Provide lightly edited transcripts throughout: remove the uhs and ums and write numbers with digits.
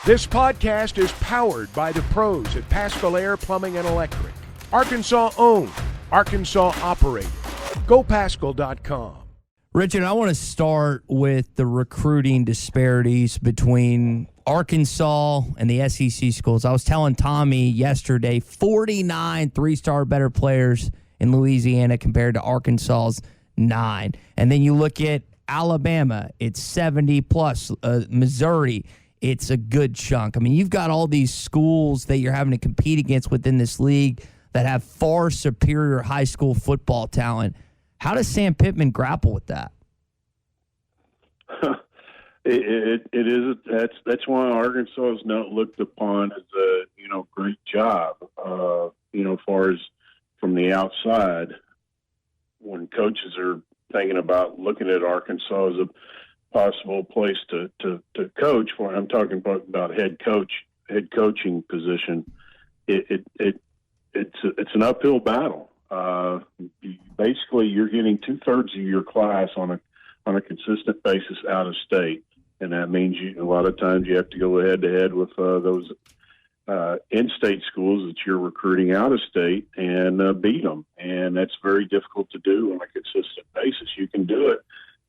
This podcast is powered by the pros at Paschal Air Plumbing and Electric. Arkansas owned, Arkansas operated. GoPaschal.com. Richard, I want to start with the recruiting disparities between Arkansas and the SEC schools. I was telling Tommy yesterday, 49 three-star better players in Louisiana compared to Arkansas's 9. And then you look at Alabama, it's 70+. Missouri, it's a good chunk. I mean, you've got all these schools that you're having to compete against within this league that have far superior high school football talent. How does Sam Pittman grapple with that? It is. That's why Arkansas is not looked upon as a great job. As far as from the outside, when coaches are thinking about looking at Arkansas as a possible place to coach, when I'm talking about head coaching position, it's an uphill battle. Basically, you're getting 2/3 of your class on a consistent basis out of state, and that means a lot of times you have to go head to head with those in-state schools that you're recruiting out of state and beat them, and that's very difficult to do on a consistent basis. You can do it,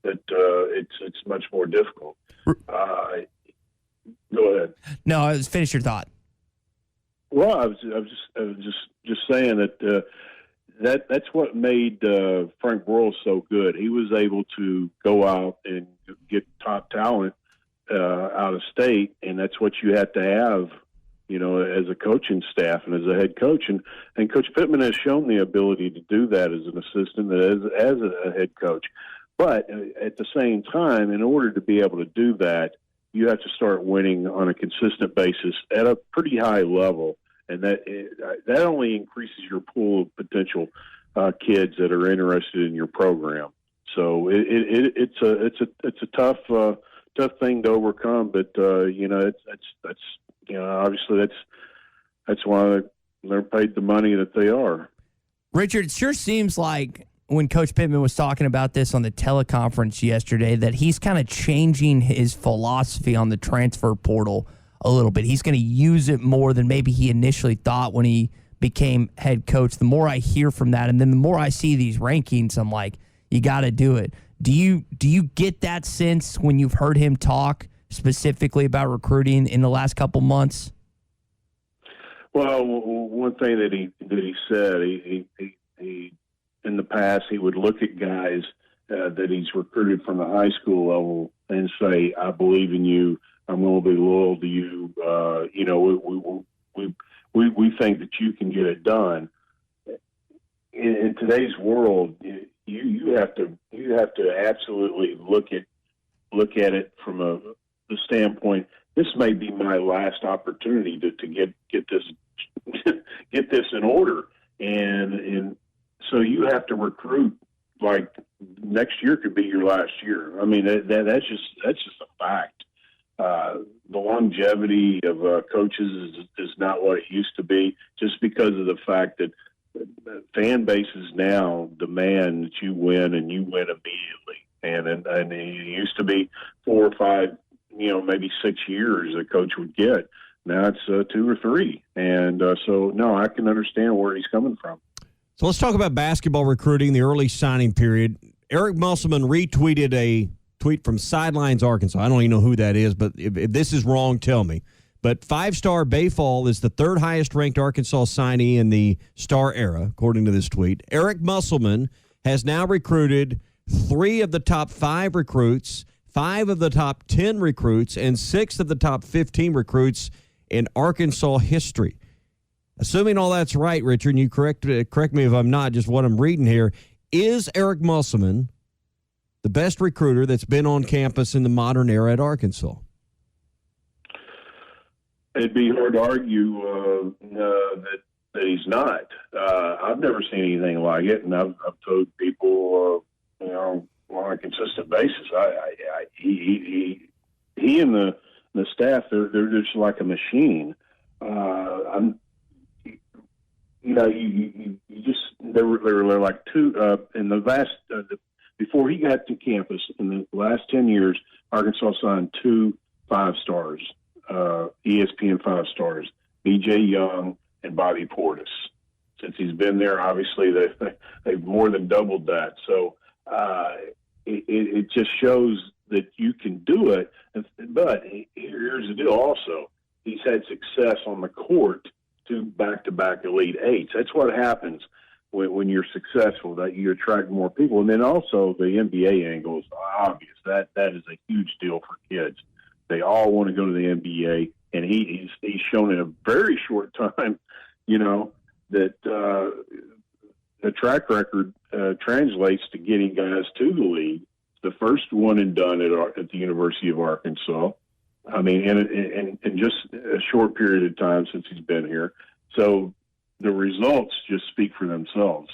but it's much more difficult. Go ahead. No, finish your thought. Well, I was just saying that. That's what made Frank Broyles so good. He was able to go out and get top talent out of state, and that's what you have to have, as a coaching staff and as a head coach. And Coach Pittman has shown the ability to do that as an assistant, as a head coach. But at the same time, in order to be able to do that, you have to start winning on a consistent basis at a pretty high level. And that only increases your pool of potential kids that are interested in your program. So it's a tough thing to overcome. But obviously that's why they're paid the money that they are. Richard, it sure seems like when Coach Pittman was talking about this on the teleconference yesterday that he's kind of changing his philosophy on the transfer portal a little bit. He's going to use it more than maybe he initially thought when he became head coach. The more I hear from that, and then the more I see these rankings, I'm like, you got to do it. Do you get that sense when you've heard him talk specifically about recruiting in the last couple months? Well, one thing that he said, he in the past he would look at guys that he's recruited from the high school level and say, "I believe in you. I'm going to be loyal to you. We think that you can get it done." In today's world, you have to absolutely look at it from the standpoint. This may be my last opportunity to get this in order, and so you have to recruit like next year could be your last year. I mean that's just a fact. The longevity of coaches is not what it used to be, just because of the fact that fan bases now demand that you win and you win immediately. And it used to be 4 or 5, maybe 6 years a coach would get. Now it's 2 or 3. And so, no, I can understand where he's coming from. So let's talk about basketball recruiting, the early signing period. Eric Musselman retweeted a tweet from Sidelines, Arkansas. I don't even know who that is, but if this is wrong, tell me. But 5-star Bayfall is the 3rd highest ranked Arkansas signee in the star era, according to this tweet. Eric Musselman has now recruited 3 of the top 5 recruits, 5 of the top 10 recruits, and 6 of the top 15 recruits in Arkansas history. Assuming all that's right, Richard, and you correct me if I'm not, just what I'm reading here, is Eric Musselman the best recruiter that's been on campus in the modern era at Arkansas? It'd be hard to argue that he's not. I've never seen anything like it, and I've told people, on a consistent basis, he and the staff, they're just like a machine. They're like 2 in the last. Before he got to campus in the last 10 years, Arkansas signed 2 5-stars ESPN 5 stars, B.J. Young and Bobby Portis. Since he's been there, obviously they've more than doubled that. So it just shows that you can do it. But here's the deal also. He's had success on the court, 2 back-to-back Elite Eights. That's what happens when you're successful, that you attract more people. And then also the NBA angle is obvious. That is a huge deal for kids. They all want to go to the NBA, and he's shown in a very short time, that the track record translates to getting guys to the league. The first one and done at the University of Arkansas. I mean, in just a short period of time since he's been here. So the results just speak for themselves.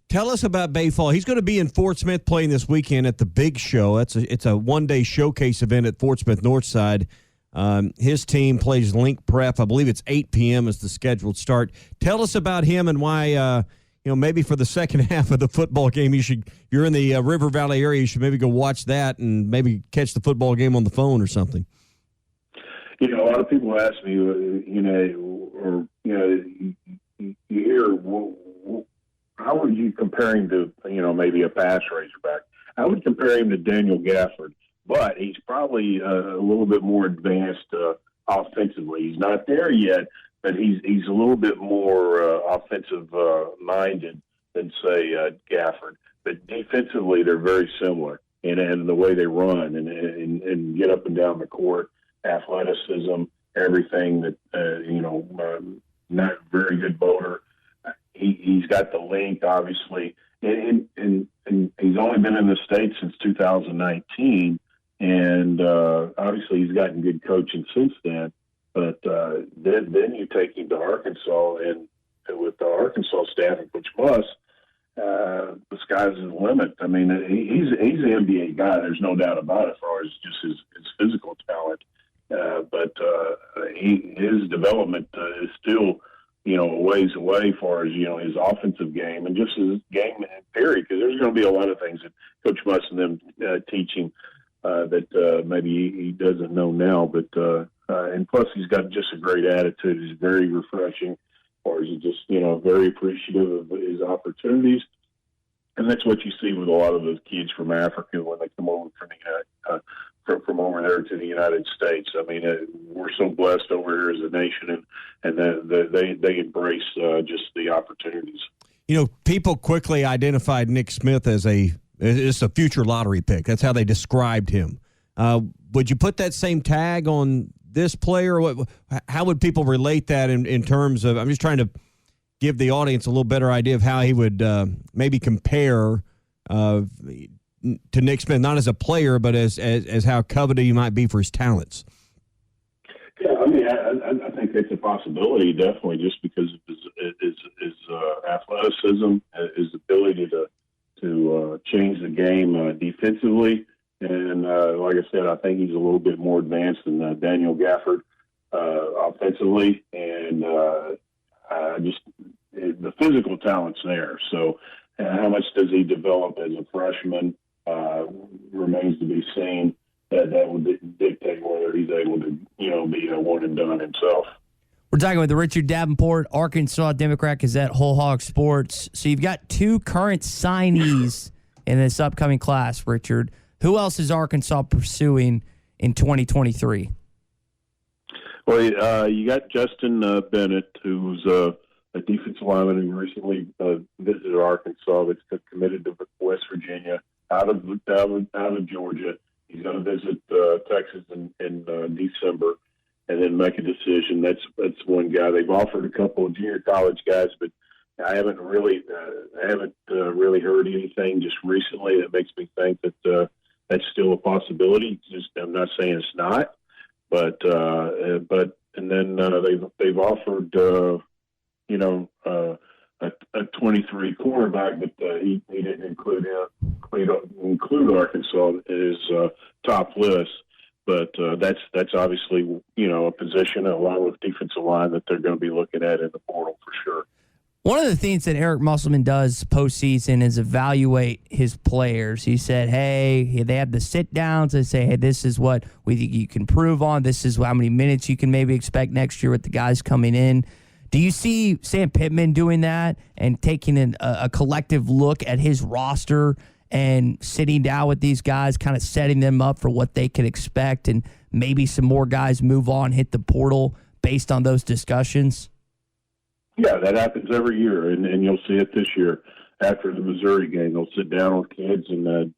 Tell us about Bayfall. He's going to be in Fort Smith playing this weekend at the Big Show. It's a one-day showcase event at Fort Smith Northside. His team plays Link Prep. I believe it's 8 p.m. is the scheduled start. Tell us about him and why, maybe for the second half of the football game, you're in the River Valley area, you should maybe go watch that and maybe catch the football game on the phone or something. A lot of people ask me, you hear, how would you compare him to, maybe a pass Razorback? I would compare him to Daniel Gafford, but he's probably a little bit more advanced offensively. He's not there yet, but he's a little bit more offensive minded than, say, Gafford. But defensively, they're very similar, and the way they run and get up and down the court, athleticism, everything that not very good motor. He's got the length, obviously, and he's only been in the States since 2019, and obviously he's gotten good coaching since then. But then you take him to Arkansas, and with the Arkansas staff and Coach Muss, the sky's the limit. I mean, he's an NBA guy. There's no doubt about it, as far as just his physical talent. But his development is still, a ways away as far as, his offensive game and just his game period, because there's going to be a lot of things that Coach Muss and them teach him that maybe he doesn't know now. But and plus he's got just a great attitude. He's very refreshing, or he's just, very appreciative of his opportunities. And that's what you see with a lot of those kids from Africa when they come over from over there to the United States. I mean, we're so blessed over here as a nation, and they embrace just the opportunities. People quickly identified Nick Smith as a future lottery pick. That's how they described him. Would you put that same tag on this player? How would people relate that in terms of? I'm just trying to give the audience a little better idea of how he would maybe compare to Nick Smith, not as a player, but as how coveted he might be for his talents. Yeah, I mean, I think that's a possibility, definitely, just because of his athleticism, his ability to change the game defensively. And like I said, I think he's a little bit more advanced than Daniel Gafford offensively. And the physical talent's there. So how much does he develop as a freshman remains to be seen. That would dictate whether he's able to, be a one and done himself. We're talking with Richard Davenport, Arkansas Democrat-Gazette, Whole Hog Sports. So you've got 2 current signees in this upcoming class, Richard. Who else is Arkansas pursuing in 2023? Well, you got Justin Bennett, who's a defensive lineman who recently visited Arkansas. That's committed to West Virginia, out of Georgia. He's going to visit Texas in December, and then make a decision. That's one guy. They've offered a couple of junior college guys, but I haven't really heard anything just recently that makes me think that that's still a possibility. I'm not saying it's not, but and then they've offered a 23 cornerback, but he didn't include Arkansas in his top list. But that's obviously a position along with defensive line that they're going to be looking at in the portal for sure. One of the things that Eric Musselman does postseason is evaluate his players. He said, hey, they have the sit-downs. They say, hey, this is what we think you can improve on. This is how many minutes you can maybe expect next year with the guys coming in. Do you see Sam Pittman doing that and taking a collective look at his roster and sitting down with these guys, kind of setting them up for what they could expect, and maybe some more guys move on, hit the portal based on those discussions? Yeah, that happens every year, and you'll see it this year. After the Missouri game, they'll sit down with kids and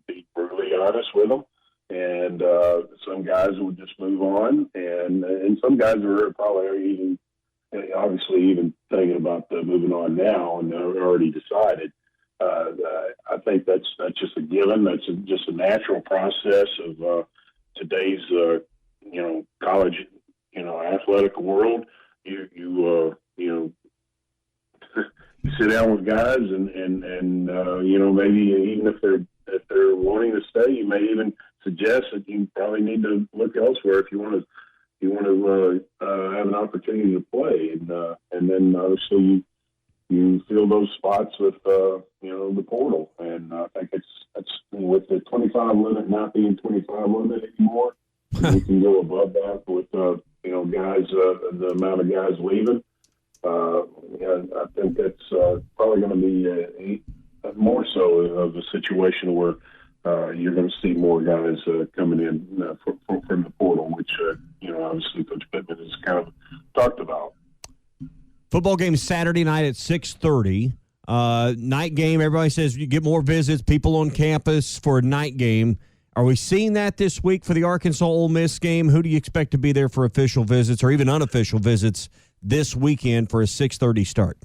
be brutally honest with them. And some guys will just move on, and some guys are probably obviously even thinking about moving on now, and they're already decided. I think that's just a given. That's just a natural process of today's college athletic world. You sit down with guys and maybe even if they're wanting to stay, you may even suggest that you probably need to look elsewhere if you want to have an opportunity to play, and then obviously you fill those spots with the portal, and I think it's with the 25 limit not being 25 limit anymore, we can go above that with guys, the amount of guys leaving. I think that's probably going to be more so of a situation where you're going to see more guys coming in from the portal, which obviously Coach Pittman has kind of talked about. Football game Saturday night at 6:30. Night game, everybody says you get more visits, people on campus for a night game. Are we seeing that this week for the Arkansas-Ole Miss game? Who do you expect to be there for official visits or even unofficial visits this weekend for a 6:30 start?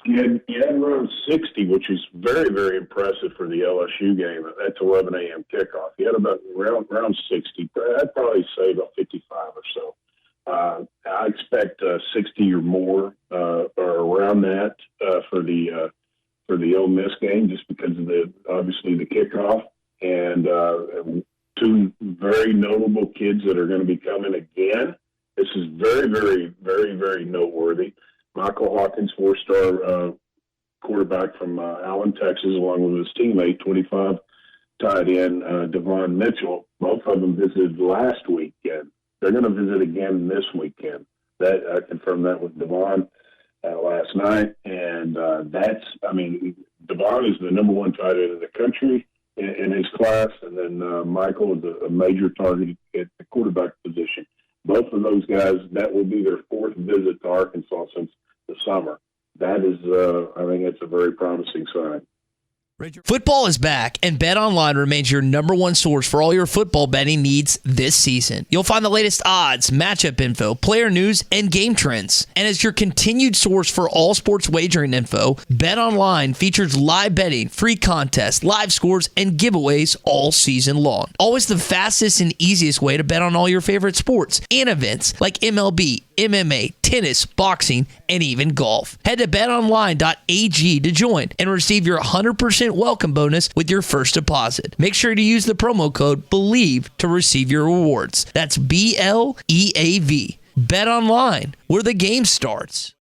You had around 60, which is very, very impressive for the LSU game. That's 11 a.m. kickoff. You had about around 60. I'd probably say about 55 or so. I expect 60 or more, or around that, for the Ole Miss game, just because of obviously the kickoff and two very notable kids that are going to be coming again. This is very, very, very, very noteworthy. Michael Hawkins, 4-star quarterback from Allen, Texas, along with his teammate, 25 tight end Devon Mitchell. Both of them visited last weekend. They're going to visit again this weekend. That I confirmed that with Devon last night, and Devon is the number one tight end in the country in his class, and then Michael is a major target at the quarterback position. Both of those guys, that will be their fourth visit to Arkansas since the summer. That is, I think that's a very promising sign. Football is back, and BetOnline remains your number one source for all your football betting needs this season. You'll find the latest odds, matchup info, player news, and game trends. And as your continued source for all sports wagering info, BetOnline features live betting, free contests, live scores, and giveaways all season long. Always the fastest and easiest way to bet on all your favorite sports and events like MLB, MMA, tennis, boxing, and even golf. Head to betonline.ag to join and receive your 100% welcome bonus with your first deposit. Make sure to use the promo code BELIEVE to receive your rewards. That's BLEAV. Bet online, where the game starts.